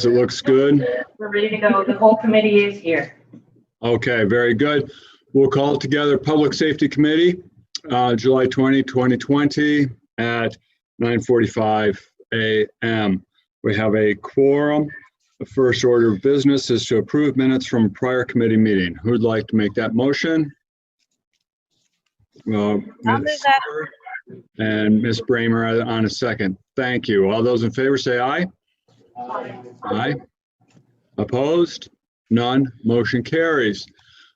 It looks good. We're ready to go. The whole committee is here. Okay, very good. We'll call together Public Safety Committee, July 20, 2020 at 9:45 a.m. We have a quorum. The first order of business is to approve minutes from prior committee meeting. Who'd like to make that motion? I'll move that. And Ms. Bramer on a second. Thank you. All those in favor say aye. Aye. Opposed? None. Motion carries.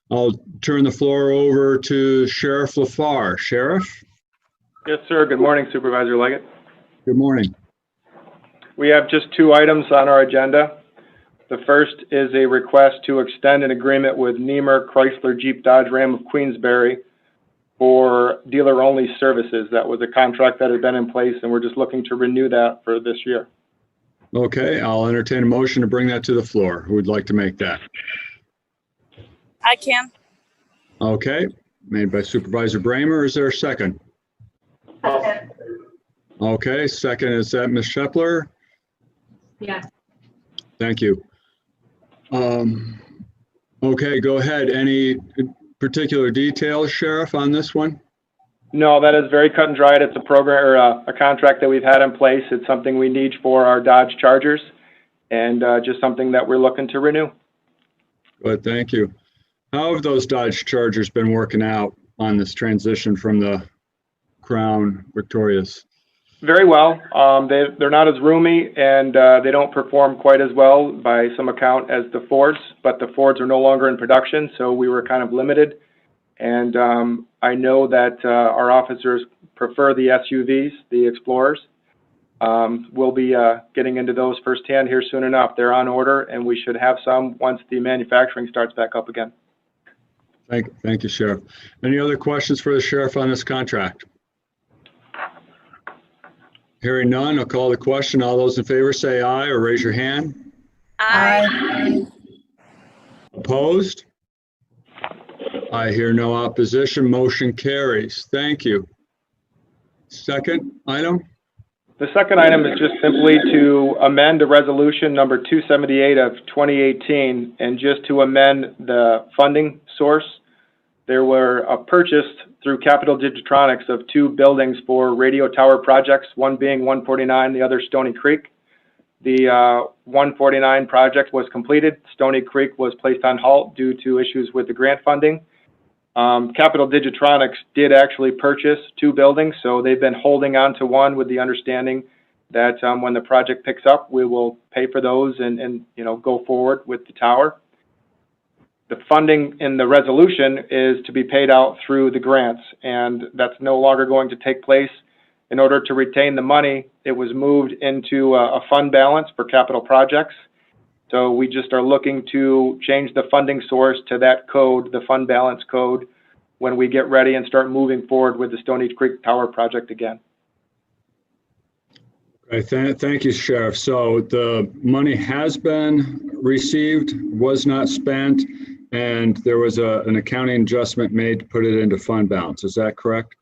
I'll turn the floor over to Sheriff LaFar. Sheriff? Yes, sir. Good morning, Supervisor Leggett. Good morning. We have just two items on our agenda. The first is a request to extend an agreement with Niemer Chrysler Jeep Dodge Ram of Queensbury for dealer-only services. That was a contract that had been in place, and we're just looking to renew that for this year. Okay, I'll entertain a motion to bring that to the floor. Who would like to make that? I can. Okay, made by Supervisor Bramer. Is there a second? Okay, second is that Ms. Shepler? Yes. Thank you. Okay, go ahead. Any particular details, Sheriff, on this one? No, that is very cut and dried. It's a program or a contract that we've had in place. It's something we need for our Dodge Chargers, and just something that we're looking to renew. Good, thank you. How have those Dodge Chargers been working out on this transition from the Crown Victorias? Very well. They're not as roomy, and they don't perform quite as well by some account as the Fords, but the Fords are no longer in production, so we were kind of limited. And I know that our officers prefer the SUVs, the Explorers. We'll be getting into those firsthand here soon enough. They're on order, and we should have some once the manufacturing starts back up again. Thank you, Sheriff. Any other questions for the Sheriff on this contract? Hearing none, I'll call the question. All those in favor say aye or raise your hand. Aye. Opposed? I hear no opposition. Motion carries. Thank you. Second item? The second item is just simply to amend the resolution number 278 of 2018, and just to amend the funding source. There were purchased through Capital Digitronics of two buildings for radio tower projects, one being 149, the other Stony Creek. The 149 project was completed. Stony Creek was placed on halt due to issues with the grant funding. Capital Digitronics did actually purchase two buildings, so they've been holding on to one with the understanding that when the project picks up, we will pay for those and go forward with the tower. The funding in the resolution is to be paid out through the grants, and that's no longer going to take place. In order to retain the money, it was moved into a fund balance for capital projects. So we just are looking to change the funding source to that code, the fund balance code, when we get ready and start moving forward with the Stony Creek Tower project again. Okay, thank you, Sheriff. So the money has been received, was not spent, and there was an accounting adjustment made to put it into fund balance. Is that correct?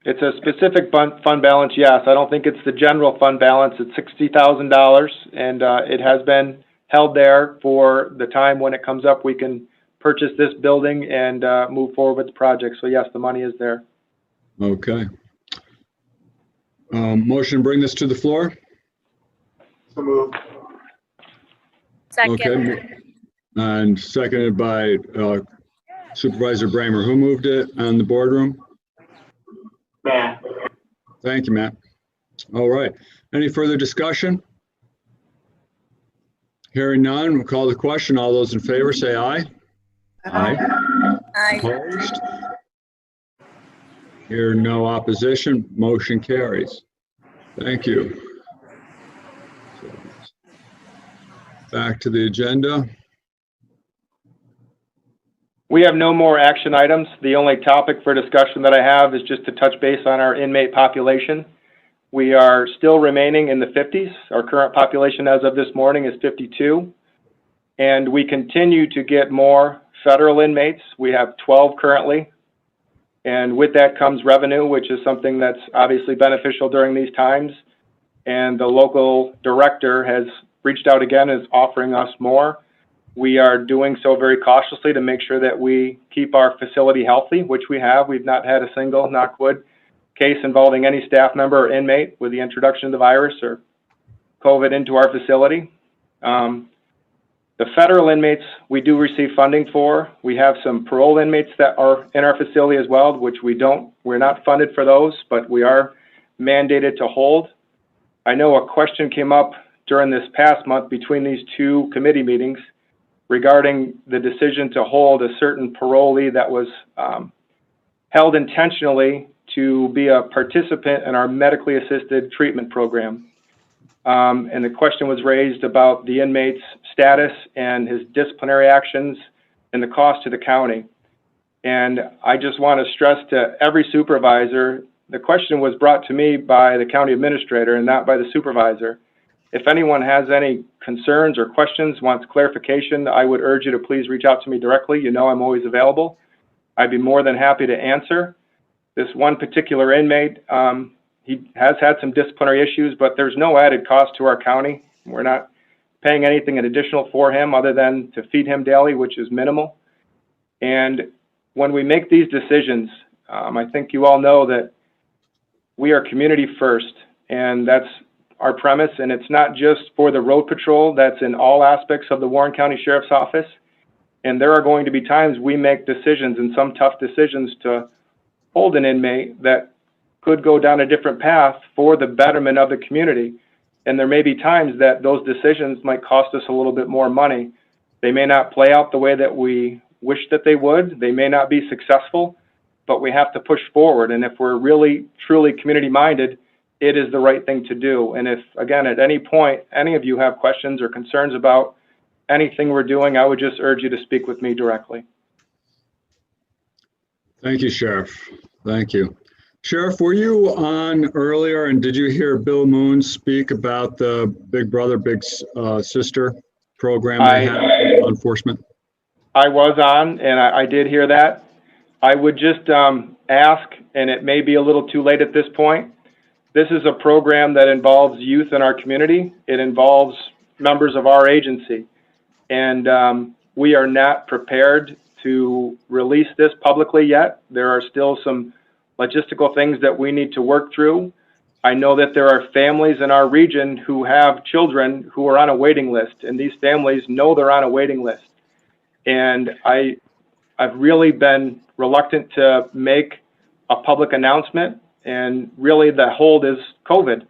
It's a specific fund balance, yes. I don't think it's the general fund balance. It's $60,000, and it has been held there for the time when it comes up. We can purchase this building and move forward with the project. So yes, the money is there. Okay. Motion to bring this to the floor? So moved. Second. Okay. And seconded by Supervisor Bramer. Who moved it on the boardroom? Matt. Thank you, Matt. All right. Any further discussion? Hearing none, we'll call the question. All those in favor say aye. Aye. Aye. Opposed? Hear no opposition. Motion carries. Thank you. Back to the agenda. We have no more action items. The only topic for discussion that I have is just to touch base on our inmate population. We are still remaining in the 50s. Our current population as of this morning is 52. And we continue to get more federal inmates. We have 12 currently. And with that comes revenue, which is something that's obviously beneficial during these times. And the local director has reached out again, is offering us more. We are doing so very cautiously to make sure that we keep our facility healthy, which we have. We've not had a single, knock wood, case involving any staff member or inmate with the introduction of the virus or COVID into our facility. The federal inmates we do receive funding for. We have some parole inmates that are in our facility as well, which we're not funded for those, but we are mandated to hold. I know a question came up during this past month between these two committee meetings regarding the decision to hold a certain parolee that was held intentionally to be a participant in our medically assisted treatment program. And the question was raised about the inmate's status and his disciplinary actions and the cost to the county. And I just want to stress to every supervisor, the question was brought to me by the county administrator and not by the supervisor. If anyone has any concerns or questions, wants clarification, I would urge you to please reach out to me directly. You know I'm always available. I'd be more than happy to answer. This one particular inmate, he has had some disciplinary issues, but there's no added cost to our county. We're not paying anything additional for him other than to feed him daily, which is minimal. And when we make these decisions, I think you all know that we are community first, and that's our premise. And it's not just for the road patrol, that's in all aspects of the Warren County Sheriff's Office. And there are going to be times we make decisions, and some tough decisions, to hold an inmate that could go down a different path for the betterment of the community. And there may be times that those decisions might cost us a little bit more money. They may not play out the way that we wish that they would. They may not be successful, but we have to push forward. And if we're really, truly community minded, it is the right thing to do. And if, again, at any point, any of you have questions or concerns about anything we're doing, I would just urge you to speak with me directly. Thank you, Sheriff. Thank you. Sheriff, were you on earlier, and did you hear Bill Moon speak about the Big Brother, Big Sister program they have for law enforcement? I was on, and I did hear that. I would just ask, and it may be a little too late at this point, this is a program that involves youth in our community. It involves members of our agency, and we are not prepared to release this publicly yet. There are still some logistical things that we need to work through. I know that there are families in our region who have children who are on a waiting list, and these families know they're on a waiting list. And I've really been reluctant to make a public announcement, and really the hold is COVID.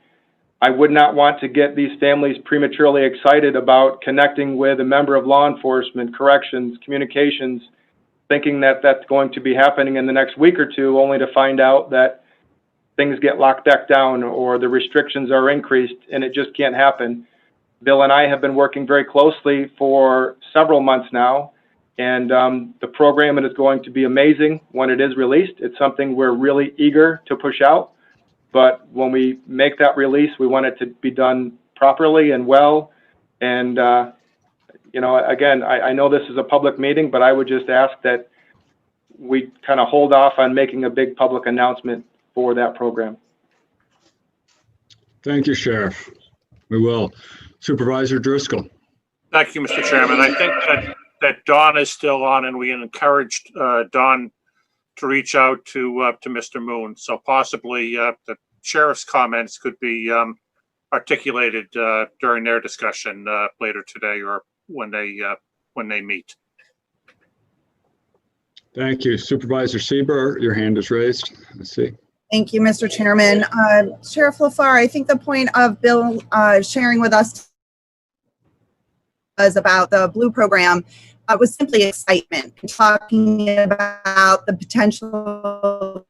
I would not want to get these families prematurely excited about connecting with a member of law enforcement, corrections, communications, thinking that that's going to be happening in the next week or two, only to find out that things get locked back down or the restrictions are increased, and it just can't happen. Bill and I have been working very closely for several months now, and the program is going to be amazing when it is released. It's something we're really eager to push out, but when we make that release, we want it to be done properly and well. And you know, again, I know this is a public meeting, but I would just ask that we kind of hold off on making a big public announcement for that program. Thank you, Sheriff. We will. Supervisor Driscoll. Thank you, Mr. Chairman. I think that Dawn is still on, and we encouraged Dawn to reach out to Mr. Moon. So possibly the sheriff's comments could be articulated during their discussion later today or when they meet. Thank you. Supervisor Sieber, your hand is raised. Let's see. Thank you, Mr. Chairman. Sheriff LaFar, I think the point of Bill sharing with us was about the Blue program was simply excitement, talking about the potential of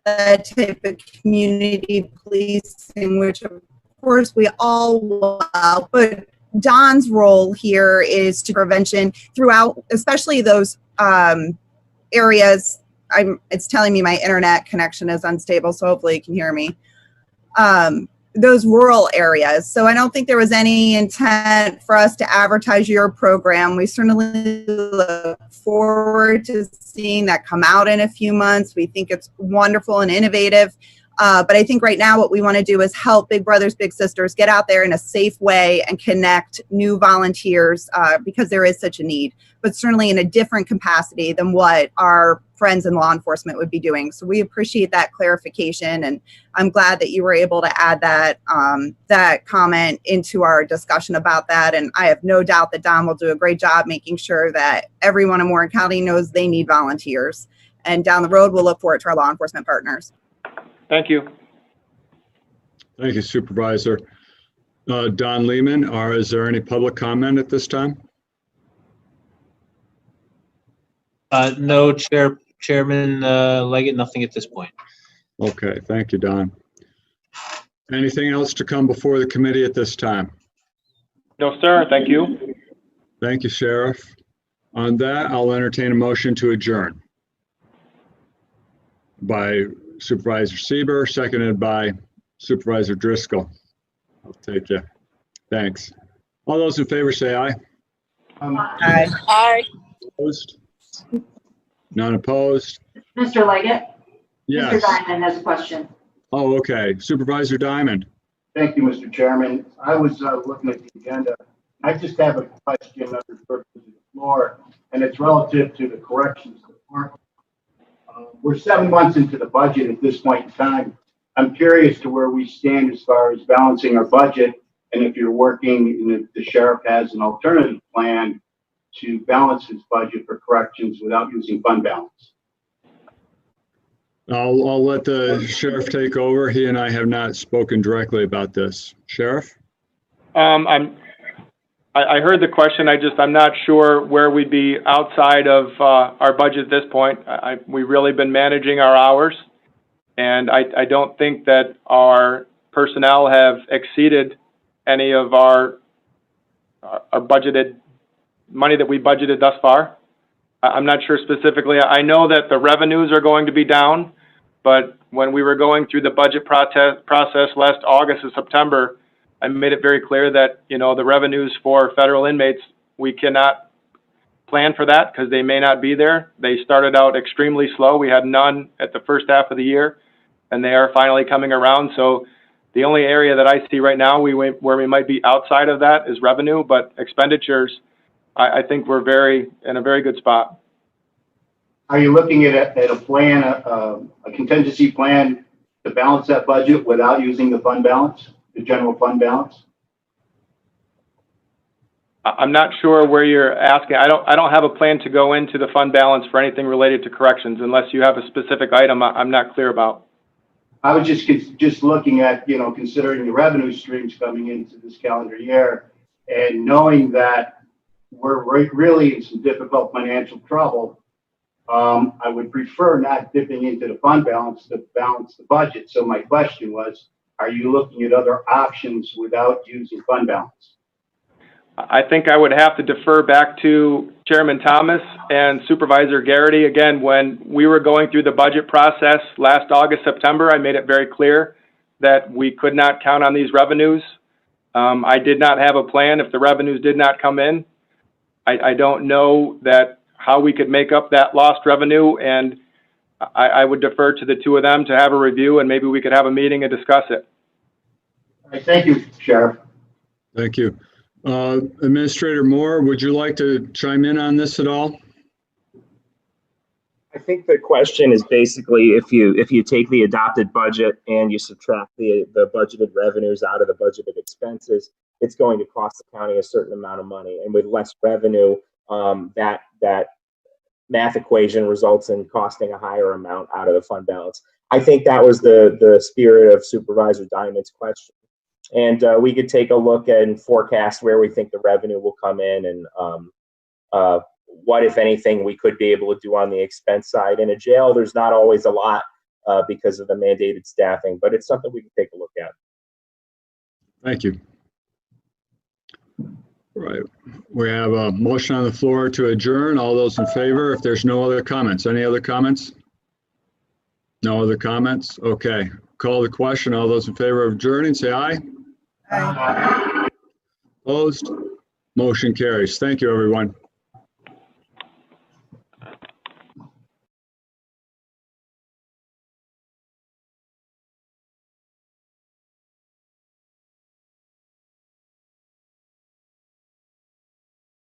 that type of community policing, which of course we all want, but Don's role here is to prevention throughout, especially those areas. It's telling me my internet connection is unstable, so hopefully you can hear me. Those rural areas. So I don't think there was any intent for us to advertise your program. We certainly look forward to seeing that come out in a few months. We think it's wonderful and innovative. But I think right now what we want to do is help Big Brothers Big Sisters get out there in a safe way and connect new volunteers because there is such a need, but certainly in a different capacity than what our friends in law enforcement would be doing. So we appreciate that clarification, and I'm glad that you were able to add that that comment into our discussion about that. And I have no doubt that Don will do a great job making sure that everyone in Warren County knows they need volunteers. And down the road, we'll look forward to our law enforcement partners. Thank you. Thank you, Supervisor. Don Lehman, is there any public comment at this time? No, Chairman Leggett, nothing at this point. Okay, thank you, Don. Anything else to come before the committee at this time? No, sir. Thank you. Thank you, Sheriff. On that, I'll entertain a motion to adjourn by Supervisor Sieber, seconded by Supervisor Driscoll. I'll take you. Thanks. All those in favor say aye. Aye. Aye. Opposed? None opposed? Mr. Leggett? Mr. Yes. Diamond has a question. Oh, okay. Supervisor Diamond. Thank you, Mr. Chairman. I was looking at the agenda. I just have a question under the purpose of the floor, and it's relative to the corrections department. We're 7 months into the budget at this point in time. I'm curious to where we stand as far as balancing our budget, and if you're working, and if the sheriff has an alternative plan to balance his budget for corrections without using fund balance. I'll let the sheriff take over. He and I have not spoken directly about this. Sheriff? I heard the question. I'm not sure where we'd be outside of our budget at this point. We've really been managing our hours, and I don't think that our personnel have exceeded any of our budgeted money that we budgeted thus far. I'm not sure specifically. I know that the revenues are going to be down, but when we were going through the budget process last August and September, I made it very clear that, the revenues for federal inmates, we cannot plan for that because they may not be there. They started out extremely slow. We had none at the first half of the year, and they are finally coming around. So the only area that I see right now where we might be outside of that is revenue, but expenditures, I think we're in a very good spot. Are you looking at a plan, a contingency plan to balance that budget without using the fund balance, the general fund balance? I'm not sure where you're asking. I don't have a plan to go into the fund balance for anything related to corrections unless you have a specific item I'm not clear about. I was just looking at, considering the revenue streams coming into this calendar year and knowing that we're really in some difficult financial trouble. I would prefer not dipping into the fund balance to balance the budget. So my question was, are you looking at other options without using fund balance? I think I would have to defer back to Chairman Thomas and Supervisor Garrity. Again, when we were going through the budget process last August, September, I made it very clear that we could not count on these revenues. I did not have a plan if the revenues did not come in. I don't know how we could make up that lost revenue, and I would defer to the two of them to have a review, and maybe we could have a meeting and discuss it. All right, thank you, Sheriff. Thank you. Administrator Moore, would you like to chime in on this at all? I think the question is basically if you take the adopted budget and you subtract the budgeted revenues out of the budgeted expenses, it's going to cost the county a certain amount of money, and with less revenue, that math equation results in costing a higher amount out of the fund balance. I think that was the spirit of Supervisor Diamond's question. And we could take a look and forecast where we think the revenue will come in and what, if anything, we could be able to do on the expense side. In a jail, there's not always a lot because of the mandated staffing, but it's something we can take a look at. Thank you. Right. We have a motion on the floor to adjourn. All those in favor, if there's no other comments. Any other comments? No other comments? Okay. Call the question. All those in favor of adjourning, say aye. Aye. Opposed? Motion carries. Thank you, everyone.